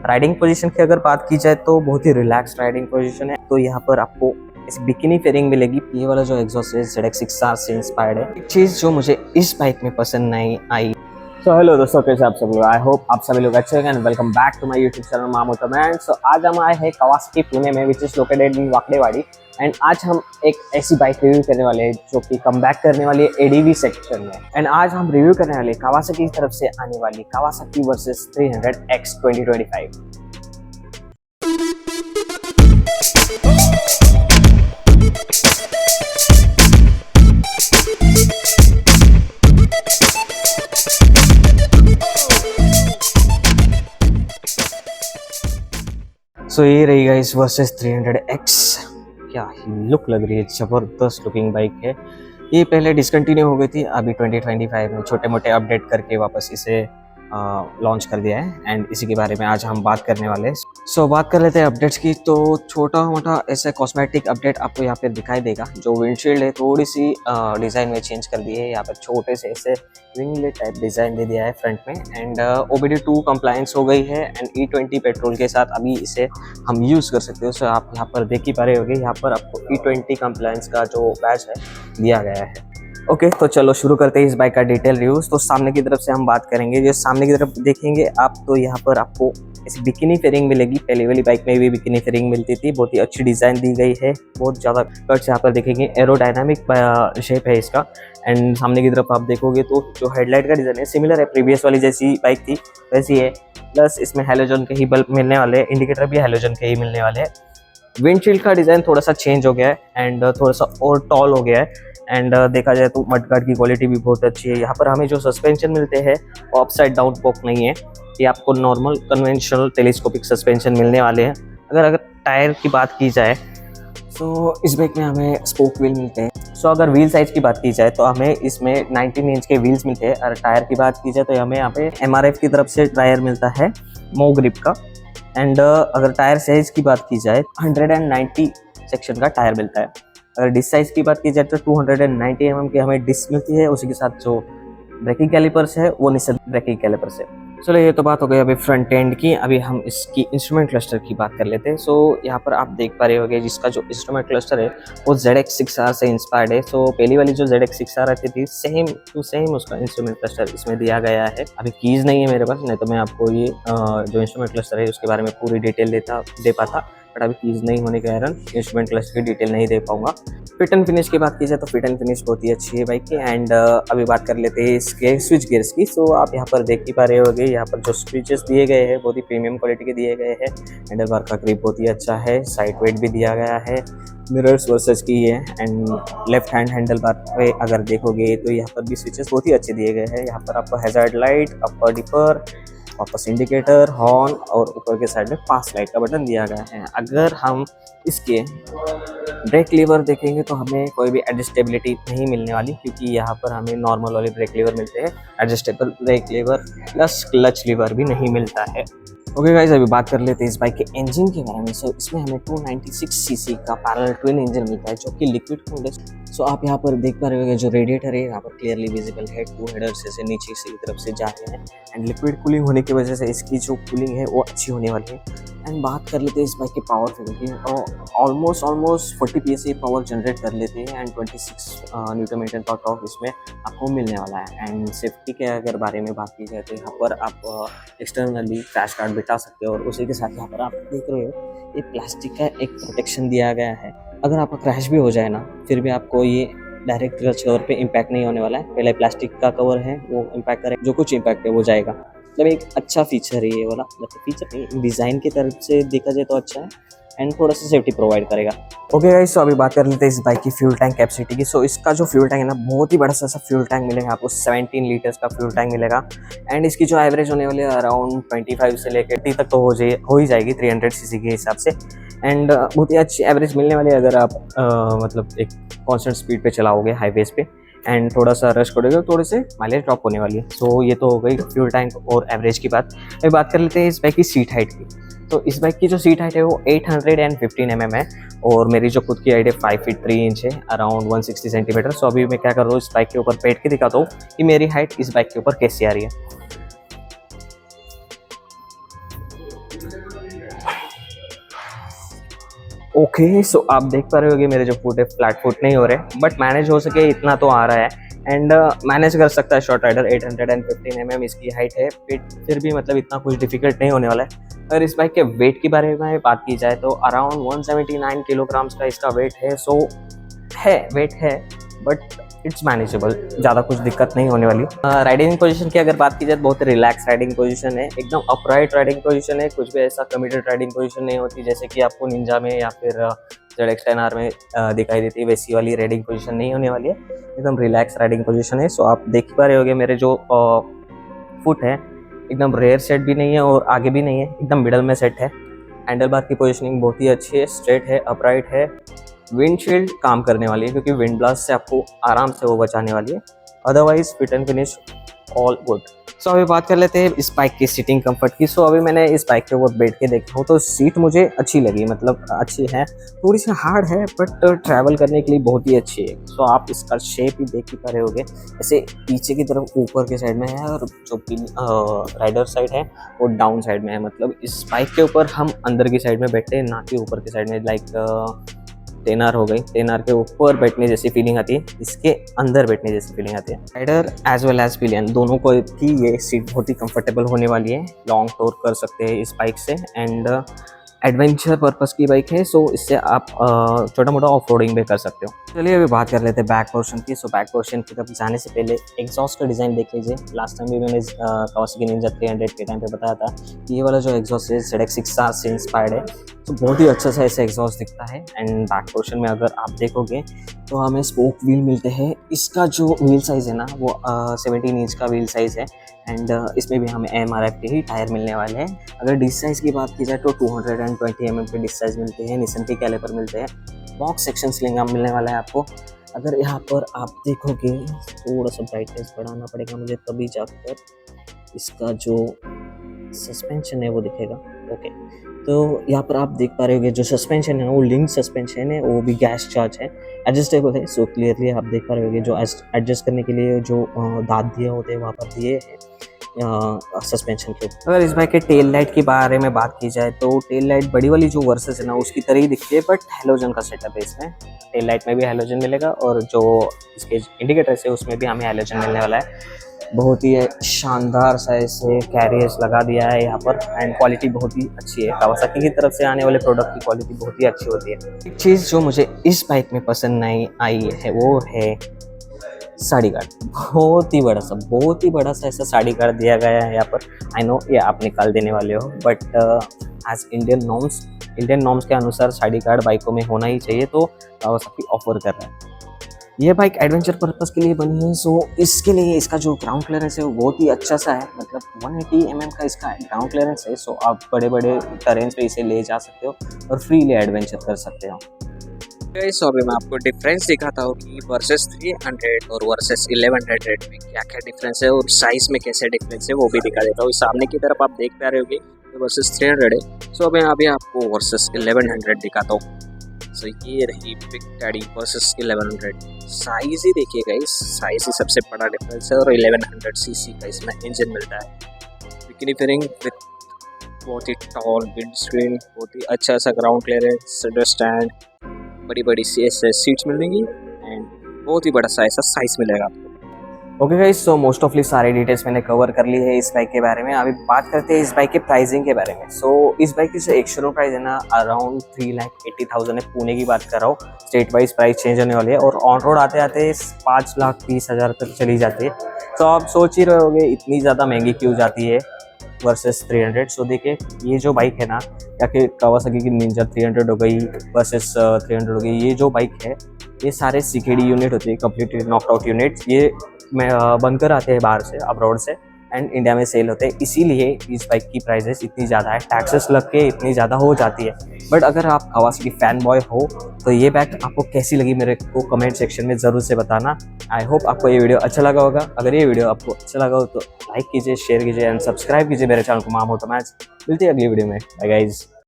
Riding position की अगर बात की जाए तो बहुत ही रिलैक्स राइडिंग पोजीशन है। तो यहाँ पर आपको इस बिकिनी फेयरिंग मिलेगी। ये वाला जो एग्जॉस्ट है ZX6R से इंस्पायर्ड है। एक चीज़ जो मुझे इस बाइक में पसंद नहीं आई। सो हेलो दोस्तों, कैसे आप सब लोग? आई होप आप सभी लोग अच्छे हैं। Welcome back to my YouTube channel Mamoto Man. So आज हम आए हैं कावासाकी पुणे में, which is located in Wakdewadi. And आज हम एक ऐसी बाइक रिव्यू करने वाले हैं जो कि कम बैक करने वाली है एडीवी सेक्शन में। एंड आज हम रिव्यू करने वाले कावासाकी की तरफ से आने वाली कावासाकी वर्सेस 300X 2025। सो ये रही गाइस वर्सेस 300X। क्या ही लुक लग रही है, जबरदस्त लुकिंग बाइक है। ये पहले डिसकंटिन्यू हो गई थी, अभी 2025 में छोटे मोटे अपडेट करके वापस इसे लॉन्च कर दिया है। एंड इसी के बारे में आज हम बात करने वाले हैं। सो बात कर लेते हैं अपडेट्स की। तो छोटा मोटा ऐसे कॉस्मेटिक अपडेट आपको यहाँ पे दिखाई देगा। जो विंडशील्ड है थोड़ी सी डिज़ाइन में चेंज कर दी है। यहाँ पर छोटे से ऐसे विंगलेट टाइप डिज़ाइन दे दिया है फ्रंट में। एंड OBD2 कंप्लायंस हो गई है। एंड E20 पेट्रोल के साथ अभी इसे हम यूज़ कर सकते हो। सो आप यहाँ पर देख ही पा रहे होंगे, यहाँ पर आपको E20 कंप्लायंस का जो बैच है दिया गया है। ओके, तो चलो शुरू करते हैं इस बाइक का डिटेल रिव्यूज। तो सामने की तरफ से हम बात करेंगे। जो सामने की तरफ देखेंगे आप, तो यहाँ पर आपको ऐसी बिकिनी फेयरिंग मिलेगी। पहले वाली बाइक में भी बिकिनी फेयरिंग मिलती थी। बहुत ही अच्छी डिज़ाइन दी गई है, बहुत ज़्यादा कट्स यहाँ पर देखेंगे। एरोडायनामिक शेप है इसका। एंड सामने की तरफ आप देखोगे तो जो हेडलाइट का डिज़ाइन है सिमिलर है, प्रीवियस वाली जैसी बाइक थी वैसी है। प्लस इसमें हैलोजन के ही बल्ब मिलने वाले हैं, इंडिकेटर भी हैलोजन के ही मिलने वाले हैं। विंडशील्ड का डिज़ाइन थोड़ा सा चेंज हो गया है एंड थोड़ा सा और टॉल हो गया है। एंड देखा जाए तो मडगार्ड की क्वालिटी भी बहुत अच्छी है। यहाँ पर हमें जो सस्पेंशन मिलते हैं वो अपसाइड डाउन पोक नहीं है, ये आपको नॉर्मल कन्वेंशनल टेलीस्कोपिक सस्पेंशन मिलने वाले हैं। अगर टायर की बात की जाए तो इस बाइक में हमें स्पोक व्हील मिलते हैं। सो अगर व्हील साइज की बात की जाए तो हमें इसमें 19 इंच के व्हील्स मिलते हैं। और टायर की बात की जाए तो हमें यहाँ पे MRF की तरफ से टायर मिलता है मो ग्रिप का। एंड अगर टायर साइज की बात की जाए 190 सेक्शन का टायर मिलता है। अगर डिस्क साइज की बात की जाए तो 290 mm की हमें डिस्क मिलती है। उसी के साथ जो ब्रेकिंग कैलिपर्स है वो निसल ब्रेकिंग कैलिपर्स है। चलो ये तो बात हो गई अभी फ्रंट एंड की। अभी हम इसकी इंस्ट्रूमेंट क्लस्टर की बात कर लेते हैं। सो यहाँ पर आप देख पा रहे होंगे जिसका जो इंस्ट्रूमेंट क्लस्टर है वो ZX6R से इंस्पायर्ड है। सो पहली वाली जो ZX6R आती थी सेम टू सेम उसका इंस्ट्रूमेंट क्लस्टर इसमें दिया गया है। अभी कीज नहीं है मेरे पास, नहीं तो मैं आपको ये जो इंस्ट्रूमेंट क्लस्टर है उसके बारे में पूरी डिटेल दे पाता। बट अभी कीज नहीं होने के कारण इंस्ट्रूमेंट क्लस्टर की डिटेल नहीं दे पाऊंगा। फिट एंड फिनिश की बात की जाए तो फिट एंड फिनिश बहुत ही अच्छी है बाइक की। एंड अभी बात कर लेते हैं इसके स्विच गियर्स की। सो आप यहाँ पर देख ही पा रहे होंगे, यहाँ पर जो स्विचेस दिए गए हैं बहुत ही प्रीमियम क्वालिटी के दिए गए हैं। हैंडल बार का ग्रिप बहुत ही अच्छा है, साइड वेट भी दिया गया है, मिरर्स वर्सेस की है। And left hand handle bar पे अगर देखोगे तो यहाँ पर भी स्विचेस बहुत ही अच्छे दिए गए हैं। यहाँ पर आपको हैजार्ड लाइट, अपर डिपर, वापस इंडिकेटर, हॉर्न और ऊपर के साइड में पास लाइट का बटन दिया गया है। अगर हम इसके ब्रेक लीवर देखेंगे तो हमें कोई भी एडजस्टेबिलिटी नहीं मिलने वाली, क्योंकि यहाँ पर हमें नॉर्मल वाले ब्रेक लीवर मिलते हैं। Adjustable brake lever plus clutch lever भी नहीं मिलता है। ओके गाइस, अभी बात कर लेते हैं इस बाइक के इंजन के बारे में। सो इसमें हमें 296cc का पैरेलल ट्विन इंजन मिलता है जो कि लिक्विड कूल्ड है। सो आप यहाँ पर देख पा रहे होंगे जो रेडिएटर है यहाँ पर क्लियरली विजिबल है। 2 हेडर्स से नीचे की तरफ से जा रहे हैं। एंड लिक्विड कूलिंग होने की वजह से इसकी जो कूलिंग है वो अच्छी होने वाली है। एंड बात कर लेते हैं इस बाइक के पावर फिगर की। ऑलमोस्ट 40 PSI पावर जनरेट कर लेते हैं। एंड 26 न्यूटन मीटर का टॉर्क इसमें आपको मिलने वाला है। एंड सेफ्टी के अगर बारे में बात की जाए तो यहाँ पर आप एक्सटर्नली क्रैश गार्ड बिठा सकते हो। और उसी के साथ यहाँ पर आप देख रहे हो ये प्लास्टिक का एक प्रोटेक्शन दिया गया है। अगर आपका क्रैश भी हो जाए ना, फिर भी आपको ये डायरेक्ट क्लच कवर पे इम्पैक्ट नहीं होने वाला है। पहले प्लास्टिक का कवर है वो इम्पैक्ट करे, जो कुछ इम्पैक्ट है वो जाएगा। मतलब एक अच्छा फीचर है ये वाला। मतलब फीचर नहीं, डिज़ाइन की तरफ से देखा जाए तो अच्छा है। एंड थोड़ा सा सेफ्टी प्रोवाइड करेगा। ओके गाइस, तो अभी बात कर लेते हैं इस बाइक की फ्यूल टैंक कैपेसिटी की। सो इसका जो फ्यूल टैंक है ना बहुत ही बड़ा सा फ्यूल टैंक मिलेगा आपको। 17 लीटर्स का फ्यूल टैंक मिलेगा। एंड इसकी जो एवरेज होने वाली है अराउंड 25 से लेकर 30 तक तो हो ही जाएगी 300cc के हिसाब से। एंड बहुत ही अच्छी एवरेज मिलने वाली है अगर आप मतलब एक कॉन्स्टेंट स्पीड पे चलाओगे हाईवेज पे। एंड थोड़ा सा रश करोगे तो थोड़े से माइलेज ड्रॉप होने वाली है। सो ये तो हो गई फ्यूल टैंक और एवरेज की बात। अभी बात कर लेते हैं इस बाइक की सीट हाइट की। तो इस बाइक की जो सीट हाइट है वो 815 mm है। और मेरी जो खुद की हाइट है 5 फीट 3 इंच है, अराउंड 160 सेंटीमीटर। सो अभी मैं क्या कर रहा हूँ, इस बाइक के ऊपर बैठ के दिखाता हूँ कि मेरी हाइट इस बाइक के ऊपर कैसी आ रही है। ओके, सो आप देख पा रहे होगे मेरे जो फुट है फ्लैट फुट नहीं हो रहे, बट मैनेज हो सके इतना तो आ रहा है। एंड मैनेज कर सकता है शॉर्ट राइडर। 815 इसकी हाइट है, फिर भी मतलब इतना कुछ डिफिकल्ट नहीं होने वाला है। अगर इस बाइक के वेट के बारे में बात की जाए तो अराउंड 179 किलोग्राम्स का इसका वेट है। सो है, वेट है, बट इट्स मैनेजेबल, ज़्यादा कुछ दिक्कत नहीं होने वाली। राइडिंग पोजीशन की अगर बात की जाए तो बहुत रिलैक्स राइडिंग पोजीशन है, एकदम अपराइट राइडिंग पोजीशन है। कुछ भी ऐसा कमिटेड राइडिंग पोजीशन नहीं होती जैसे कि आपको निंजा में या फिर ZX10R में दिखाई देती है, वैसी वाली राइडिंग पोजीशन नहीं होने वाली है। एकदम रिलैक्स राइडिंग पोजीशन है। सो आप देख पा रहे होगे मेरे जो फुट है एकदम रेयर सेट भी नहीं है और आगे भी नहीं है, एकदम मिडल में सेट है। हैंडल बार की पोजीशनिंग बहुत ही अच्छी है, स्ट्रेट है, अपराइट है। विंडशील्ड काम करने वाली है क्योंकि विंड ब्लास्ट से आपको आराम से वो बचाने वाली है। Otherwise fit and finish all good. So अभी बात कर लेते हैं इस बाइक की सीटिंग कंफर्ट की। सो अभी मैंने इस बाइक के ऊपर बैठ के देखा हूँ तो सीट मुझे अच्छी लगी, मतलब अच्छी है, थोड़ी सी हार्ड है बट ट्रैवल करने के लिए बहुत ही अच्छी है। सो आप इसका शेप ही देख ही पा रहे होगे, ऐसे पीछे की तरफ ऊपर के साइड में है और जो राइडर साइड है वो डाउन साइड में है। मतलब इस बाइक के ऊपर हम अंदर की साइड में बैठते हैं, ना कि ऊपर की साइड में। लाइक 10R हो गई, 10R के ऊपर बैठने जैसी फीलिंग आती है, इसके अंदर बैठने जैसी फीलिंग आती है। Rider as well as pillion दोनों को भी ये सीट बहुत ही कंफर्टेबल होने वाली है। लॉन्ग टूर कर सकते हैं इस बाइक से एंड एडवेंचर पर्पस की बाइक है। सो इससे आप छोटा मोटा ऑफ रोडिंग भी कर सकते हो। चलिए अभी बात कर लेते हैं बैक पोर्शन की। सो बैक पोर्शन की तरफ जाने से पहले एग्जॉस्ट का डिज़ाइन देख लीजिए। लास्ट टाइम भी मैंने कावासाकी निंजा 300 के टाइम पे बताया था कि ये वाला जो एग्जॉस्ट है ZX6R से इंस्पायर्ड है। तो बहुत ही अच्छा सा ऐसा एग्जॉस्ट दिखता है। एंड बैक पोर्शन में अगर आप देखोगे तो हमें स्पोक व्हील मिलते हैं। इसका जो व्हील साइज़ है ना वो 17 इंच का व्हील साइज़ है। एंड इसमें भी हमें MRF के ही टायर मिलने वाले हैं। अगर डिस्क साइज़ की बात की जाए तो 220 mm के डिस्क साइज़ मिलते हैं। निसन के कैलिपर मिलते हैं। बॉक्स सेक्शन स्लिंग मिलने वाला है आपको। अगर यहाँ पर आप देखोगे थोड़ा सा ब्राइटनेस बढ़ाना पड़ेगा मुझे, तभी जाकर इसका जो सस्पेंशन है वो दिखेगा। ओके, तो यहाँ पर आप देख पा रहे होगे जो सस्पेंशन है वो लिंक सस्पेंशन है, वो भी गैस चार्ज है, एडजस्टेबल है। सो क्लियरली आप देख पा रहे होगे जो एडजस्ट करने के लिए जो दांत दिए होते हैं वहाँ पर दिए हैं सस्पेंशन के। अगर इस बाइक के टेल लाइट के बारे में बात की जाए तो टेल लाइट बड़ी वाली जो वर्सेस है ना उसकी तरह ही दिखती है, बट हेलोजन का सेटअप है इसमें। टेल लाइट में भी हेलोजन मिलेगा और जो इसके इंडिकेटर्स है उसमें भी हमें हेलोजन मिलने वाला है। बहुत ही शानदार सा ऐसे कैरियर्स लगा दिया है यहाँ पर एंड क्वालिटी बहुत ही अच्छी है। कावासाकी की तरफ से आने वाले प्रोडक्ट की क्वालिटी बहुत ही अच्छी होती है। एक चीज़ जो मुझे इस बाइक में पसंद नहीं आई है वो है साड़ी गार्ड। बहुत ही बड़ा सा ऐसा साड़ी गार्ड दिया गया है यहाँ पर। आई नो ये आप निकाल देने वाले हो, बट एज इंडियन नॉर्म्स के अनुसार साड़ी गार्ड बाइकों में होना ही चाहिए, तो कावासाकी ऑफर कर रहा है। ये बाइक एडवेंचर पर्पस के लिए बनी है। सो इसके लिए इसका जो ग्राउंड क्लियरेंस है वो बहुत ही अच्छा सा है, मतलब 180 mm का इसका ग्राउंड क्लियरेंस है। सो आप बड़े बड़े टेरेन्स पे इसे ले जा सकते हो और फ्रीली एडवेंचर कर सकते हो। सो अभी मैं आपको डिफरेंस दिखाता हूँ कि वर्सेस 300 और वर्सेस 1100 में क्या क्या डिफरेंस है और साइज में कैसे डिफरेंस है वो भी दिखा देता हूँ। सामने की तरफ आप देख पा रहे होगे तो वर्सेस 300 है। सो अभी आपको वर्सेस 1100 दिखाता हूँ। सो ये रही बिग डैडी वर्सेस 1100। साइज ही देखिए गाइस, साइज ही सबसे बड़ा डिफरेंस है और 1100 सीसी का इसमें इंजन मिलता है। बिकिनी फेयरिंग विथ बहुत ही टॉल विंड स्क्रीन, बहुत ही अच्छा सा ग्राउंड क्लियरेंस, सेंटर स्टैंड, बड़ी बड़ी सीट्स मिलेंगी एंड बहुत ही बड़ा साइज मिलेगा आपको। ओके गाइस, सो मोस्ट ऑफली सारे डिटेल्स मैंने कवर कर ली है इस बाइक के बारे में। अभी बात करते हैं इस बाइक के प्राइसिंग के बारे में। सो इस बाइक की जो एक शोरूम प्राइस है ना अराउंड 3,80,000 है। पुणे की बात कर रहा हूँ, स्टेट वाइज प्राइस चेंज होने वाली है और ऑन रोड आते आते 5,30,000 तक चली जाती है। तो आप सोच ही रहे होगे इतनी ज़्यादा महंगी क्यों जाती है वर्सेस 300। सो देखिए ये जो बाइक है ना, या कि कावासाकी की निंजा 300 हो गई वर्सेस 300 हो गई, ये जो बाइक है ये सारे CKD यूनिट होती है, कंप्लीटली नॉकड आउट यूनिट्स। ये बनकर आते हैं बाहर से, अब्रॉड से, एंड इंडिया में सेल होते हैं। इसीलिए इस बाइक की प्राइसेस इतनी ज़्यादा है, टैक्सेस लग के इतनी ज़्यादा हो जाती है। बट अगर आप कावासाकी फैन बॉय हो तो ये बाइक आपको कैसी लगी मेरे को कमेंट सेक्शन में ज़रूर से बताना। आई होप आपको ये वीडियो अच्छा लगा होगा। अगर ये वीडियो आपको अच्छा लगा हो तो लाइक कीजिए, शेयर कीजिए एंड सब्सक्राइब कीजिए मेरे चैनल को माम ऑटो मैच। मिलते हैं अगली वीडियो में। Bye guys.